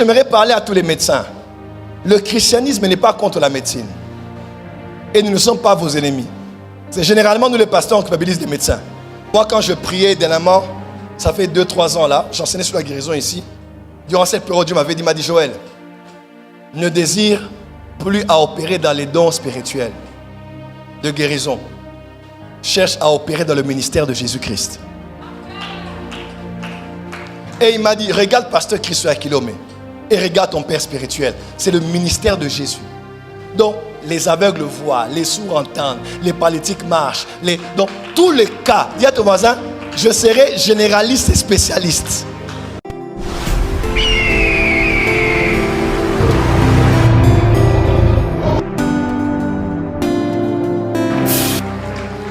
J'aimerais parler à tous les médecins. Le christianisme n'est pas contre la médecine. Et nous ne sommes pas vos ennemis. C'est généralement nous les pasteurs on culpabilise les médecins. Moi quand je priais dernièrement, ça fait 2-3 ans là, j'enseignais sur la guérison ici. Durant cette période, Dieu m'a dit Joël, ne désire plus à opérer dans les dons spirituels de guérison. Cherche à opérer dans le ministère de Jésus-Christ. Et il m'a dit, regarde pasteur Christ Akilome et regarde ton père spirituel. C'est le ministère de Jésus. Donc, les aveugles voient, les sourds entendent, les paralytiques marchent. Dans tous les cas, dis à ton voisin, je serai généraliste et spécialiste.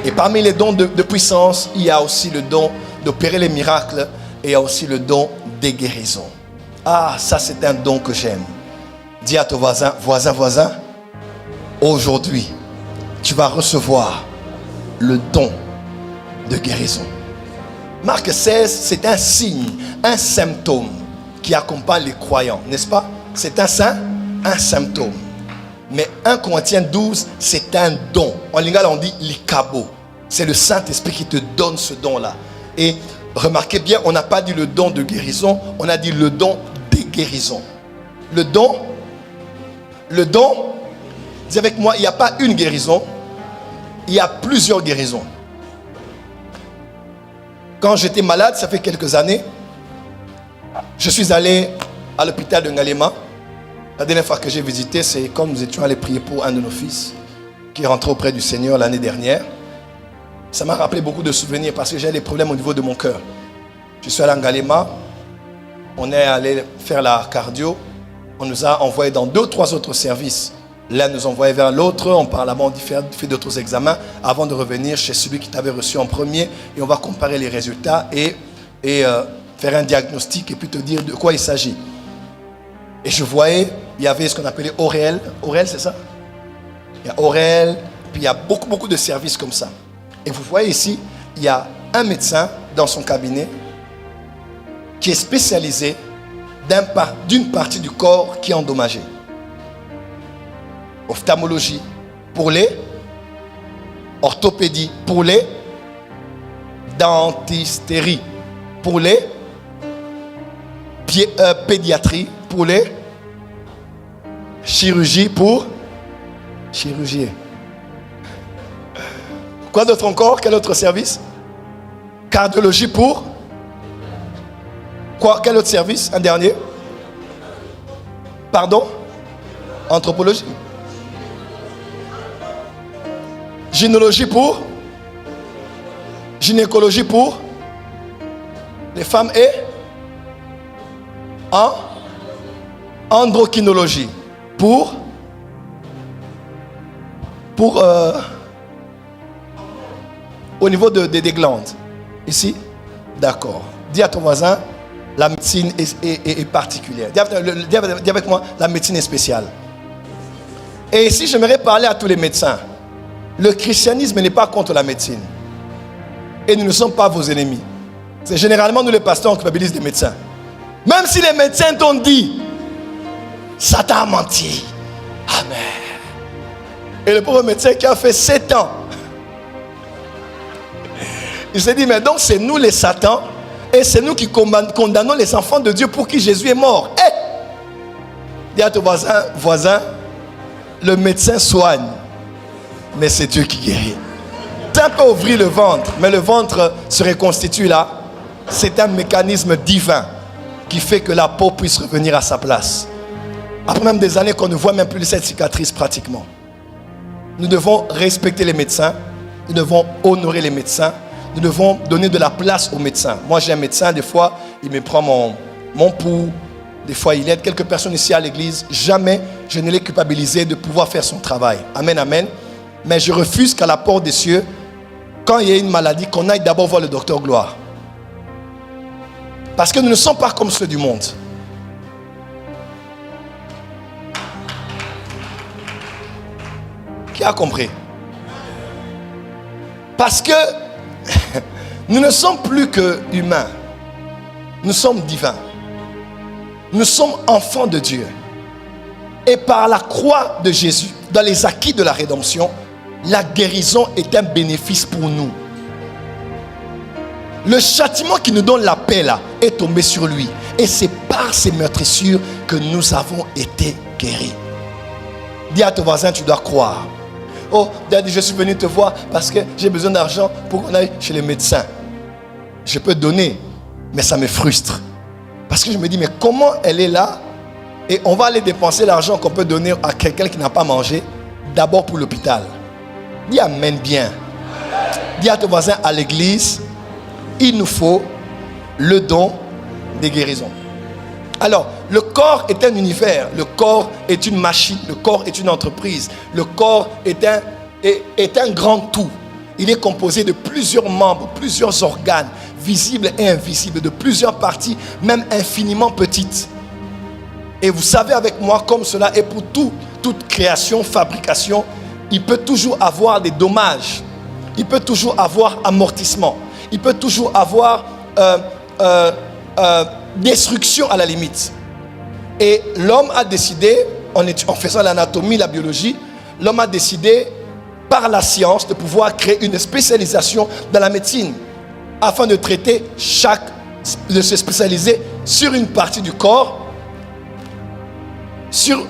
Et parmi les dons de puissance, il y a aussi le don d'opérer les miracles et il y a aussi le don des guérisons. Ah, ça c'est un don que j'aime. Dis à ton voisin, voisin, aujourd'hui, tu vas recevoir le don de guérison. Marc 16, c'est un signe, un symptôme qui accompagne les croyants, n'est-ce pas? C'est un symptôme. Mais 1 Corinthiens 12, c'est un don. En lingala, on dit l'ikabo. C'est le Saint-Esprit qui te donne ce don-là. Et remarquez bien, on n'a pas dit le don de guérison, on a dit le don des guérisons. Le don, dis avec moi, il n'y a pas une guérison, il y a plusieurs guérisons. Quand j'étais malade, ça fait quelques années, je suis allé à l'hôpital de Ngalema. La dernière fois que j'ai visité, c'est quand nous étions allés prier pour un de nos fils qui est rentré auprès du Seigneur l'année dernière. Ça m'a rappelé beaucoup de souvenirs parce que j'ai des problèmes au niveau de mon cœur. Je suis allé à Ngalema, on est allé faire la cardio, on nous a envoyés dans 2 ou 3 autres services. L'un nous envoyait vers l'autre, on part là-bas, on fait d'autres examens avant de revenir chez celui qui t'avait reçu en premier et on va comparer les résultats et faire un diagnostic et puis te dire de quoi il s'agit. Et je voyais, il y avait ce qu'on appelait Aurel. Aurel, c'est ça? Il y a Aurel, puis il y a beaucoup de services comme ça. Et vous voyez ici, il y a un médecin dans son cabinet qui est spécialisé d'une partie du corps qui est endommagée. Ophtalmologie pour les, orthopédie pour les, dentisterie pour les, pédiatrie pour les, chirurgie pour chirurgie. Quoi d'autre encore? Quel autre service? Cardiologie pour quoi? Quel autre service? Un dernier? Pardon? Anthropologie. Gynécologie pour gynécologie pour les femmes et endocrinologie pour au niveau des glandes. Ici? D'accord. Dis à ton voisin, la médecine est particulière. Dis avec moi, la médecine est spéciale. Et ici, j'aimerais parler à tous les médecins. Le christianisme n'est pas contre la médecine. Et nous ne sommes pas vos ennemis. C'est généralement nous les pasteurs on culpabilise les médecins. Même si les médecins t'ont dit, Satan a menti. Amen. Et le pauvre médecin qui a fait 7 ans, il s'est dit, mais donc c'est nous les Satans et c'est nous qui condamnons les enfants de Dieu pour qui Jésus est mort. Dis à ton voisin, le médecin soigne, mais c'est Dieu qui guérit. Ça peut ouvrir le ventre, mais le ventre se reconstitue là. C'est un mécanisme divin qui fait que la peau puisse revenir à sa place. Après même des années qu'on ne voit même plus cette cicatrice pratiquement. Nous devons respecter les médecins, nous devons honorer les médecins, nous devons donner de la place aux médecins. Moi j'ai un médecin, des fois il me prend mon pouls, des fois il aide quelques personnes ici à l'église. Jamais je ne l'ai culpabilisé de pouvoir faire son travail. Amen, amen. Mais je refuse qu'à la porte des cieux, quand il y a une maladie, qu'on aille d'abord voir le docteur Gloire. Parce que nous ne sommes pas comme ceux du monde. Qui a compris? Parce que nous ne sommes plus que humains. Nous sommes divins. Nous sommes enfants de Dieu. Et par la croix de Jésus, dans les acquis de la rédemption, la guérison est un bénéfice pour nous. Le châtiment qui nous donne la paix là est tombé sur lui. Et c'est par ses meurtrissures que nous avons été guéris. Dis à ton voisin, tu dois croire. Oh, Daddy, je suis venu te voir parce que j'ai besoin d'argent pour qu'on aille chez les médecins. Je peux donner, mais ça me frustre. Parce que je me dis, mais comment elle est là et on va aller dépenser l'argent qu'on peut donner à quelqu'un qui n'a pas mangé, d'abord pour l'hôpital. Dis amen bien. Dis à ton voisin, à l'église, il nous faut le don des guérisons. Alors, le corps est un univers, le corps est une machine, le corps est une entreprise, le corps est un grand tout. Il est composé de plusieurs membres, plusieurs organes, visibles et invisibles, de plusieurs parties, même infiniment petites. Et vous savez avec moi, comme cela est pour toute création, fabrication, il peut toujours avoir des dommages, il peut toujours avoir amortissement, il peut toujours avoir destruction à la limite. Et l'homme a décidé, en faisant l'anatomie, la biologie, l'homme a décidé par la science de pouvoir créer une spécialisation dans la médecine afin de traiter de se spécialiser sur une partie du corps, sur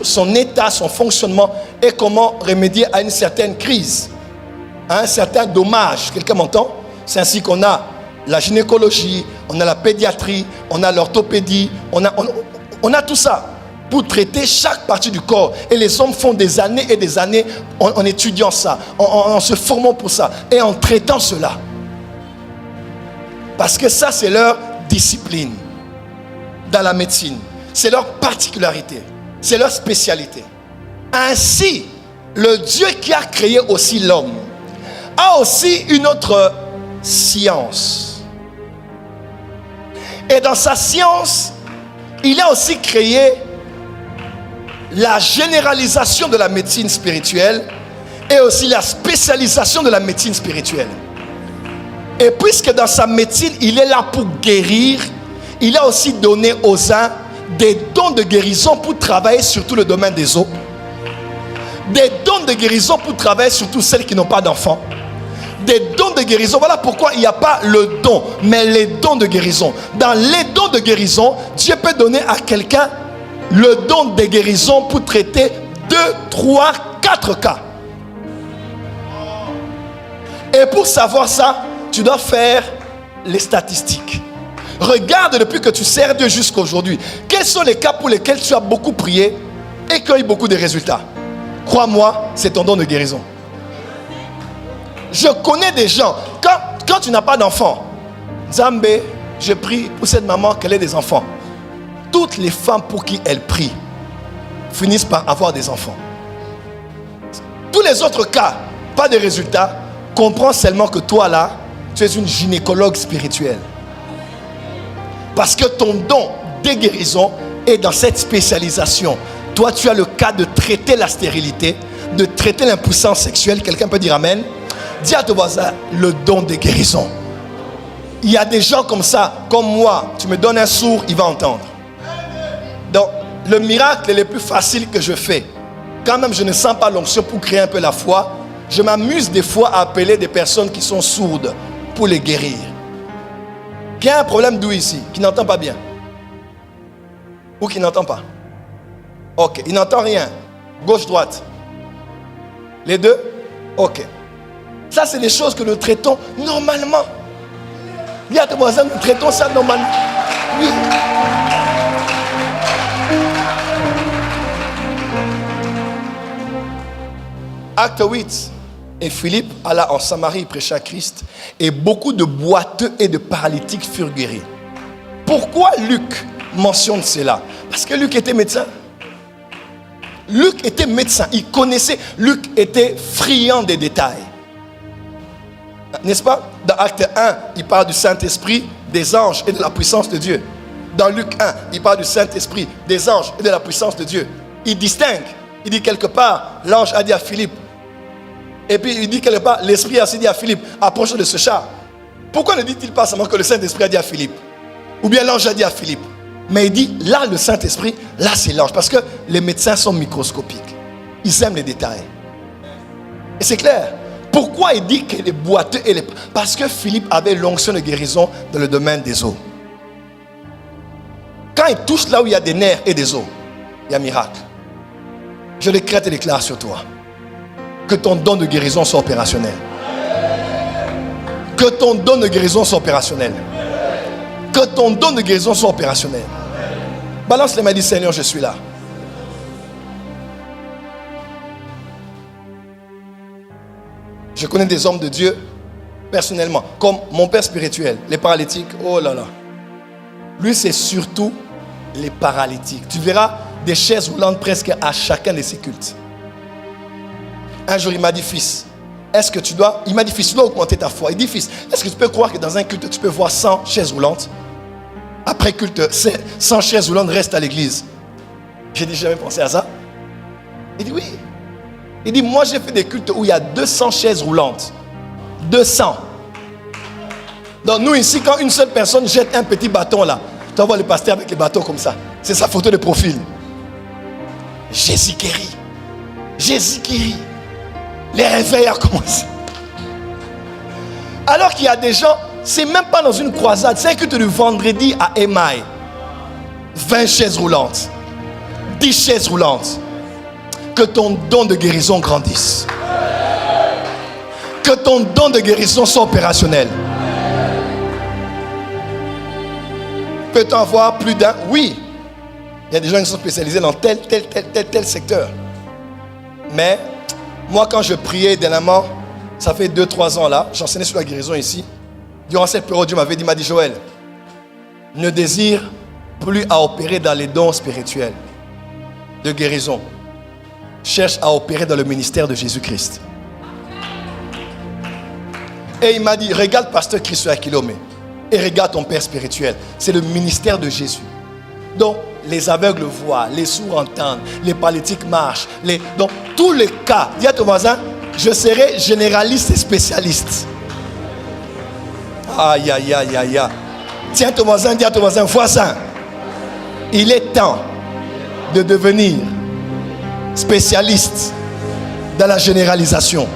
son état, son fonctionnement et comment remédier à une certaine crise, à un certain dommage. Quelqu'un m'entend? C'est ainsi qu'on a la gynécologie, on a la pédiatrie, on a l'orthopédie, on a tout ça pour traiter chaque partie du corps. Et les hommes font des années et des années en étudiant ça, en se formant pour ça et en traitant cela. Parce que ça, c'est leur discipline dans la médecine. C'est leur particularité, c'est leur spécialité. Ainsi, le Dieu qui a créé aussi l'homme a aussi une autre science. Et dans sa science, il a aussi créé la généralisation de la médecine spirituelle et aussi la spécialisation de la médecine spirituelle. Et puisque dans sa médecine, il est là pour guérir, il a aussi donné aux uns des dons de guérison pour travailler sur tout le domaine des os, des dons de guérison pour travailler sur toutes celles qui n'ont pas d'enfants, des dons de guérison. Voilà pourquoi il n'y a pas le don, mais les dons de guérison. Dans les dons de guérison, Dieu peut donner à quelqu'un le don de guérison pour traiter 2, 3, 4 cas. Et pour savoir ça, tu dois faire les statistiques. Regarde depuis que tu sers Dieu jusqu'à aujourd'hui. Quels sont les cas pour lesquels tu as beaucoup prié et qui ont eu beaucoup de résultats? Crois-moi, c'est ton don de guérison. Je connais des gens, quand tu n'as pas d'enfant, Zambé, je prie pour cette maman qu'elle ait des enfants. Toutes les femmes pour qui elle prie finissent par avoir des enfants. Tous les autres cas, pas de résultats. Comprends seulement que toi là, tu es une gynécologue spirituelle. Parce que ton don de guérison est dans cette spécialisation. Toi, tu as le cas de traiter la stérilité, de traiter l'impuissance sexuelle. Quelqu'un peut dire amen? Dis à ton voisin, le don de guérison. Il y a des gens comme ça, comme moi. Tu me donnes un sourd, il va entendre. Donc, le miracle le plus facile que je fais, quand même je ne sens pas l'onction pour créer un peu la foi, je m'amuse des fois à appeler des personnes qui sont sourdes pour les guérir. Qui a un problème d'où ici? Qui n'entend pas bien? Ou qui n'entend pas? Ok, il n'entend rien. Gauche-droite. Les deux? Ok. Ça, c'est des choses que nous traitons normalement. Dis à tes voisins, nous traitons ça normalement. Oui. Acte 8. Et Philippe alla en Samarie prêcher à Christ. Et beaucoup de boiteux et de paralytiques furent guéris. Pourquoi Luc mentionne cela? Parce que Luc était médecin. Luc était médecin. Il connaissait. Luc était friand des détails. N'est-ce pas? Dans Acte 1, il parle du Saint-Esprit, des anges et de la puissance de Dieu. Dans Luc 1, il parle du Saint-Esprit, des anges et de la puissance de Dieu. Il distingue. Il dit quelque part, l'ange a dit à Philippe. Et puis il dit quelque part, l'Esprit a aussi dit à Philippe, approche de ce char. Pourquoi ne dit-il pas seulement que le Saint-Esprit a dit à Philippe? Ou bien l'ange a dit à Philippe? Mais il dit, là, le Saint-Esprit, là, c'est l'ange. Parce que les médecins sont microscopiques. Ils aiment les détails. Et c'est clair. Pourquoi il dit que les boiteux et les... Parce que Philippe avait l'onction de guérison dans le domaine des os. Quand il touche là où il y a des nerfs et des os, il y a miracle. Je décrète et déclare sur toi que ton don de guérison soit opérationnel. Que ton don de guérison soit opérationnel. Que ton don de guérison soit opérationnel. Balance les mains et dis, Seigneur, je suis là. Je connais des hommes de Dieu personnellement, comme mon père spirituel, les paralytiques. Oh là là. Lui, c'est surtout les paralytiques. Tu verras des chaises roulantes presque à chacun de ses cultes. Un jour, il m'a dit, fils, est-ce que tu dois... Il m'a dit, fils, tu dois augmenter ta foi. Il dit, fils, est-ce que tu peux croire que dans un culte, tu peux voir 100 chaises roulantes? Après culte, 100 chaises roulantes restent à l'église. J'ai dit, jamais pensé à ça. Il dit, oui. Il dit, moi, j'ai fait des cultes où il y a 200 chaises roulantes. 200. Donc, nous, ici, quand une seule personne jette un petit bâton là, tu vas voir le pasteur avec les bâtons comme ça. C'est sa photo de profil. Jésus guérit. Jésus guérit. Les réveils ont commencé. Alors qu'il y a des gens, c'est même pas dans une croisade, c'est un culte du vendredi à Émail. 20 chaises roulantes. 10 chaises roulantes. Que ton don de guérison grandisse. Que ton don de guérison soit opérationnel. Peut-on avoir plus d'un? Oui. Il y a des gens qui sont spécialisés dans tel secteur. Mais moi, quand je priais dernièrement, ça fait 2-3 ans là, j'enseignais sur la guérison ici. Durant cette période, Dieu m'avait dit, Joël, ne désire plus à opérer dans les dons spirituels de guérison. Cherche à opérer dans le ministère de Jésus-Christ. Et il m'a dit, regarde pasteur Christ Akilome et regarde ton père spirituel. C'est le ministère de Jésus. Donc, les aveugles voient, les sourds entendent, les paralytiques marchent. Dans tous les cas, dis à ton voisin, je serai généraliste et spécialiste. Aïe, aïe, aïe, aïe, aïe. Tiens ton voisin, dis à ton voisin, voisin, il est temps de devenir spécialiste dans la généralisation.